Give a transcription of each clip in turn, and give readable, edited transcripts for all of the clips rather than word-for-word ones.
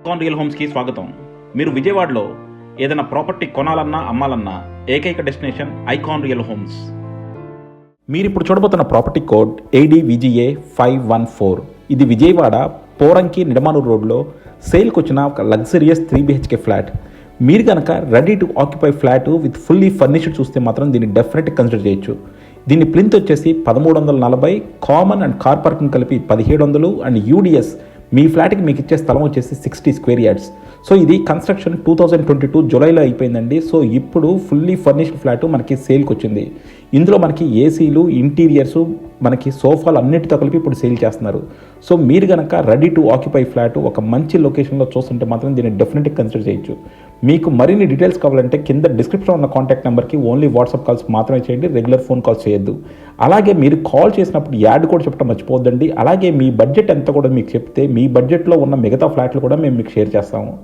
Icon real హోమ్స్కి స్వాగతం. మీరు విజయవాడలో ఏదైనా ప్రాపర్టీ కొనాలన్నా అమ్మాలన్నా ఏకైక డెస్టినేషన్ ఐకాన్ రియల్ హోమ్స్. మీరు ఇప్పుడు చూడబోతున్న ప్రాపర్టీ కోడ్ ADVGA 514. ఇది విజయవాడ పోరంకి నిడమానూరు రోడ్లో సేల్కి వచ్చిన ఒక లగ్జరియస్ 3 BHK ఫ్లాట్. మీరు కనుక ready to occupy flat with fully furnished చూస్తే మాత్రం దీన్ని డెఫినెట్గా కన్సిడర్ చేయొచ్చు. దీని ప్లింత్ వచ్చేసి 1340, కామన్ అండ్ కార్ పార్కింగ్ కలిపి 1700 అండ్ UDS మీ ఫ్లాట్కి మీకు ఇచ్చే స్థలం వచ్చేసి 60 స్క్వేర్ యార్డ్స్. సో ఇది కన్స్ట్రక్షన్ 2022 జూలైలో అయిపోయిందండి. సో ఇప్పుడు ఫుల్లీ ఫర్నిష్డ్ ఫ్లాట్ మనకి సేల్కి వచ్చింది. ఇందులో మనకి ఏసీలు, ఇంటీరియర్స్, మనకి సోఫాలు అన్నిటితో కలిపి ఇప్పుడు సేల్ చేస్తున్నారు. సో మీరు కనుక రెడీ టు ఆక్యుపై ఫ్లాట్ ఒక మంచి లొకేషన్లో చూస్తుంటే మాత్రం దీన్ని డెఫినెట్గా కన్సిడర్ చేయొచ్చు. మీకు మరిన్ని డీటెయిల్స్ కావాలంటే కింద డిస్క్రిప్షన్లో ఉన్న కాంటాక్ట్ నెంబర్కి ఓన్లీ వాట్సాప్ కాల్స్ మాత్రమే చేయండి, రెగ్యులర్ ఫోన్ కాల్స్ చేయొద్దు. అలాగే మీరు కాల్ చేసినప్పుడు యాడ్ కూడా చెప్పడం మర్చిపోద్దండి. అలాగే మీ బడ్జెట్ ఎంత కూడా మీకు చెప్తే మీ బడ్జెట్లో ఉన్న మిగతా ఫ్లాట్లు కూడా మేము మీకు షేర్ చేస్తాము.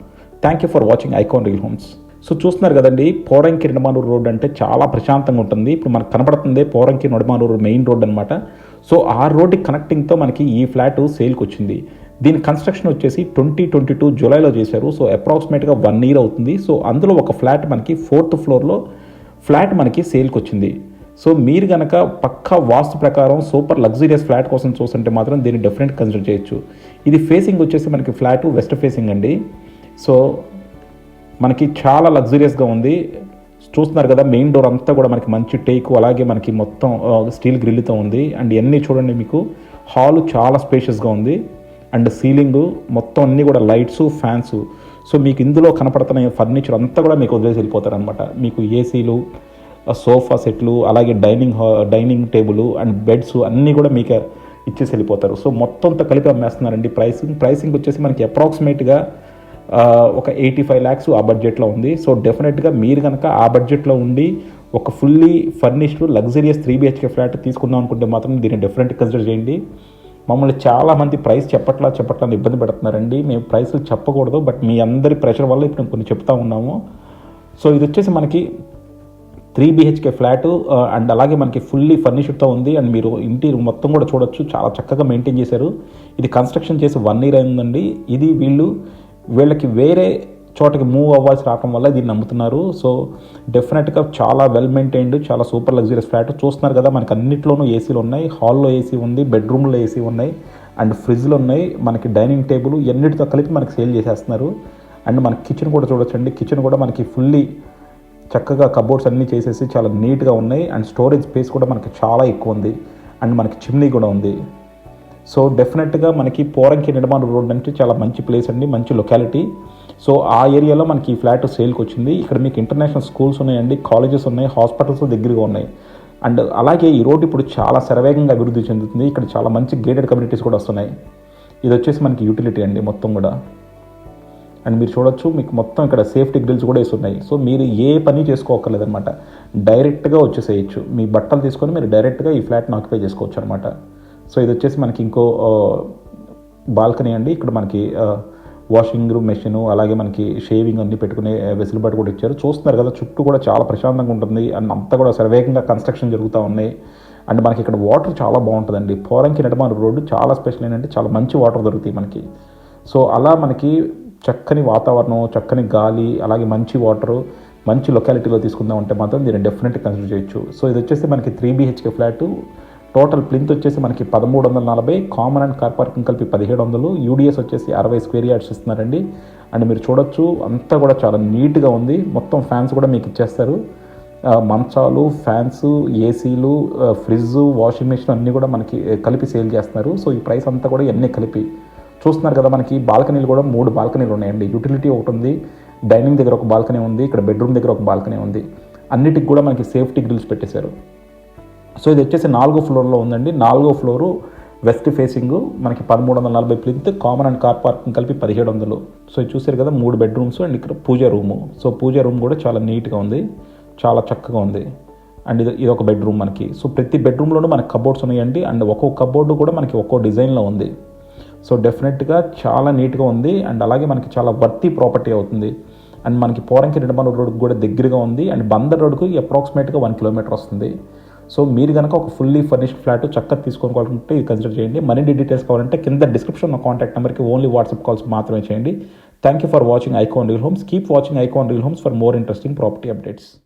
Thank you for watching icon real homes. So చూస్తున్నారు కదండి, పోరంకి నిడమానూరు రోడ్ అంటే చాలా ప్రశాంతంగా ఉంటుంది. ఇప్పుడు మనకు కనపడుతుంది పోరంకి నిడమానూరు మెయిన్ రోడ్ అనమాట. సో ఆ రోడ్డు కనెక్టింగ్తో మనకి ఈ ఫ్లాట్ సేల్కి వచ్చింది. దీని కన్స్ట్రక్షన్ వచ్చేసి 2022 జూలైలో చేశారు. సో అప్రాక్సిమేట్గా 1 year అవుతుంది. సో అందులో ఒక ఫ్లాట్ మనకి 4th ఫ్లోర్లో ఫ్లాట్ మనకి సేల్కి వచ్చింది. సో మీరు కనుక పక్కా వాస్తు ప్రకారం సూపర్ లగ్జరియస్ ఫ్లాట్ కోసం చూస్తుంటే మాత్రం దీన్ని డెఫినెట్ కన్సిడర్ చేయొచ్చు. ఇది ఫేసింగ్ వచ్చేసి మనకి ఫ్లాట్ వెస్ట్ ఫేసింగ్ అండి. సో మనకి చాలా లగ్జరియస్గా ఉంది. చూస్తున్నారు కదా, మెయిన్ డోర్ అంతా కూడా మనకి మంచి టేకు, అలాగే మనకి మొత్తం స్టీల్ గ్రిల్తో ఉంది. అండ్ ఇవన్నీ చూడండి, మీకు హాల్ చాలా స్పేషియస్గా ఉంది. అండ్ సీలింగు మొత్తం అన్నీ కూడా లైట్స్, ఫ్యాన్స్. సో మీకు ఇందులో కనపడుతున్న ఫర్నిచర్ అంతా కూడా మీకు వదిలేసి వెళ్ళిపోతారు అనమాట. మీకు ఏసీలు, సోఫా సెట్లు, అలాగే డైనింగ్ టేబుల్ అండ్ బెడ్స్ అన్నీ కూడా మీకు ఇచ్చేసి వెళ్ళిపోతారు. సో మొత్తంతో కలిపి అమ్మేస్తున్నారండి. ప్రైసింగ్ వచ్చేసి మనకి అప్రాక్సిమేట్గా ఒక 85 lakhs ఆ బడ్జెట్లో ఉంది. సో డెఫినెట్గా మీరు కనుక ఆ బడ్జెట్లో ఉండి ఒక fully furnished luxurious 3 BHK flat తీసుకుందాం అనుకుంటే మాత్రం దీన్ని డెఫినెట్గా కన్సిడర్ చేయండి. మమ్మల్ని చాలామంది ప్రైస్ చెప్పట్లా అని ఇబ్బంది పెడుతున్నారండి. మేము ప్రైస్లు చెప్పకూడదు, బట్ మీ అందరి ప్రెషర్ వల్ల ఇప్పుడు కొన్ని చెప్తా ఉన్నాము. సో ఇది వచ్చేసి మనకి 3 BHK ఫ్లాట్ అండ్ అలాగే మనకి ఫుల్లీ ఫర్నిష్డ్తో ఉంది. అండ్ మీరు ఇంటి మొత్తం కూడా చూడొచ్చు, చాలా చక్కగా మెయింటైన్ చేశారు. ఇది కన్స్ట్రక్షన్ చేసి 1 year అయిందండి. ఇది వీళ్ళకి వేరే చోటకి మూవ్ అవ్వాల్సి రావడం వల్ల దీన్ని నమ్ముతున్నారు. సో డెఫినెట్గా చాలా వెల్ మెయింటైన్డ్, చాలా సూపర్ లగ్జరియస్ ఫ్లాట్. చూస్తున్నారు కదా, మనకి అన్నిట్లోనూ ఏసీలు ఉన్నాయి. హాల్లో ఏసీ ఉంది, బెడ్రూమ్లో ఏసీ ఉన్నాయి, అండ్ ఫ్రిడ్జ్లు ఉన్నాయి, మనకి డైనింగ్ టేబుల్ ఎన్నిటితో కలిపి మనకి సేల్ చేసేస్తున్నారు. అండ్ మనకి కిచెన్ కూడా చూడొచ్చండి. కిచెన్ కూడా మనకి ఫుల్లీ చక్కగా కబోర్డ్స్ అన్నీ చేసేసి చాలా నీట్గా ఉన్నాయి. అండ్ స్టోరేజ్ స్పేస్ కూడా మనకి చాలా ఎక్కువ ఉంది. అండ్ మనకి చిమ్నీ కూడా ఉంది. సో డెఫినెట్గా మనకి పోరంకి నిడమానూరు రోడ్ అంటే చాలా మంచి ప్లేస్ అండి, మంచి లొకాలిటీ. సో ఆ ఏరియాలో మనకి ఈ ఫ్లాట్ సేల్కి వచ్చింది. ఇక్కడ మీకు ఇంటర్నేషనల్ స్కూల్స్ ఉన్నాయండి, కాలేజెస్ ఉన్నాయి, హాస్పిటల్స్ దగ్గరగా ఉన్నాయి. అండ్ అలాగే ఈ రోడ్ ఇప్పుడు చాలా శరవేగంగా అభివృద్ధి చెందుతుంది. ఇక్కడ చాలా మంచి గేటెడ్ కమ్యూనిటీస్ కూడా వస్తున్నాయి. ఇది వచ్చేసి మనకి యూటిలిటీ అండి మొత్తం కూడా. అండ్ మీరు చూడొచ్చు, మీకు మొత్తం ఇక్కడ సేఫ్టీ గ్రిల్స్ కూడా వేస్తున్నాయి. సో మీరు ఏ పని చేసుకోక్కర్లేదనమాట, డైరెక్ట్గా వచ్చేసేయచ్చు. మీ బట్టలు తీసుకొని మీరు డైరెక్ట్గా ఈ ఫ్లాట్ని ఆక్యుపై చేసుకోవచ్చు అనమాట. సో ఇది వచ్చేసి మనకి ఇంకో బాల్కనీ అండి. ఇక్కడ మనకి వాషింగ్ మెషిన్, అలాగే మనకి షేవింగ్ అన్నీ పెట్టుకునే వెసులుబాటు కూడా ఇచ్చారు. చూస్తున్నారు కదా, చుట్టూ కూడా చాలా ప్రశాంతంగా ఉంటుంది. అండ్ అంతా కూడా సర్వేగంగా కన్స్ట్రక్షన్ జరుగుతూ ఉన్నాయి. అండ్ మనకి ఇక్కడ వాటర్ చాలా బాగుంటుందండి. పోరంకి నిడమానూరు రోడ్డు చాలా స్పెషల్ ఏంటంటే చాలా మంచి వాటర్ దొరుకుతాయి మనకి. సో అలా మనకి చక్కని వాతావరణం, చక్కని గాలి, అలాగే మంచి వాటరు, మంచి లొకాలిటీలో తీసుకుందాం అంటే మాత్రం దీన్ని డెఫినెట్గా కన్సిడర్ చేయొచ్చు. సో ఇది వచ్చేసి మనకి 3 BHK ఫ్లాట్. టోటల్ ప్లింత్ వచ్చేసి మనకి 1340, కామన్ అండ్ కార్ పార్కింగ్ కలిపి 1700, UDS వచ్చేసి 60 స్క్వేర్ యార్డ్స్ ఇస్తున్నారండి. అండ్ మీరు చూడొచ్చు, అంతా కూడా చాలా నీట్గా ఉంది. మొత్తం ఫ్యాన్స్ కూడా మీకు ఇచ్చేస్తారు. మంచాలు, ఫ్యాన్స్, ఏసీలు, ఫ్రిడ్జ్, వాషింగ్ మెషిన్ అన్నీ కూడా మనకి కలిపి సేల్ చేస్తున్నారు. సో ఈ ప్రైస్ అంతా కూడా ఇవన్నీ కలిపి చూస్తున్నారు కదా. మనకి బాల్కనీలు కూడా 3 బాల్కనీలు ఉన్నాయండి. యూటిలిటీ ఒకటి ఉంది, డైనింగ్ దగ్గర ఒక బాల్కనీ ఉంది, ఇక్కడ బెడ్రూమ్ దగ్గర ఒక బాల్కనీ ఉంది. అన్నిటికి కూడా మనకి సేఫ్టీ గ్రిల్స్ పెట్టేశారు. సో ఇది వచ్చేసి 4వ ఫ్లోర్లో ఉందండి. 4వ ఫ్లోరు వెస్ట్ ఫేసింగ్, మనకి 1340 plinth, common and car parking కలిపి 1700. సో ఇది చూసారు కదా, 3 bedrooms అండ్ ఇక్కడ పూజా రూము. సో పూజా రూమ్ కూడా చాలా నీట్గా ఉంది, చాలా చక్కగా ఉంది. అండ్ ఇది ఒక బెడ్రూమ్ మనకి. సో ప్రతి బెడ్రూమ్లోనూ మనకి కబోర్డ్స్ ఉన్నాయండి. అండ్ ఒక్కొక్క కబోర్డు కూడా మనకి ఒక్కో డిజైన్లో ఉంది. సో డెఫినెట్గా చాలా నీట్గా ఉంది. అండ్ అలాగే మనకి చాలా వర్తి ప్రాపర్టీ అవుతుంది. అండ్ మనకి పోరంకి నిడమానూరు రోడ్కి కూడా దగ్గరగా ఉంది. అండ్ బందర్ రోడ్కు అప్రాక్సిమేట్గా 1 kilometer వస్తుంది. సో మీరు కనుక ఒక ఫుల్లీ ఫర్నిష్డ్ ఫ్లాట్ చక్కగా తీసుకోవాలనుకుంటే ఇది కన్సిడర్ చేయండి. మరిన్ని డీటెయిల్స్ కావాలంటే కింద డిస్క్రిప్షన్లో కాంటాక్ట్ నెంబర్కి ఓన్లీ వాట్సాప్ కాల్స్ మాత్రమే చేయండి. Thank you for watching Icon Real Homes. Keep watching Icon Real Homes for more interesting property updates.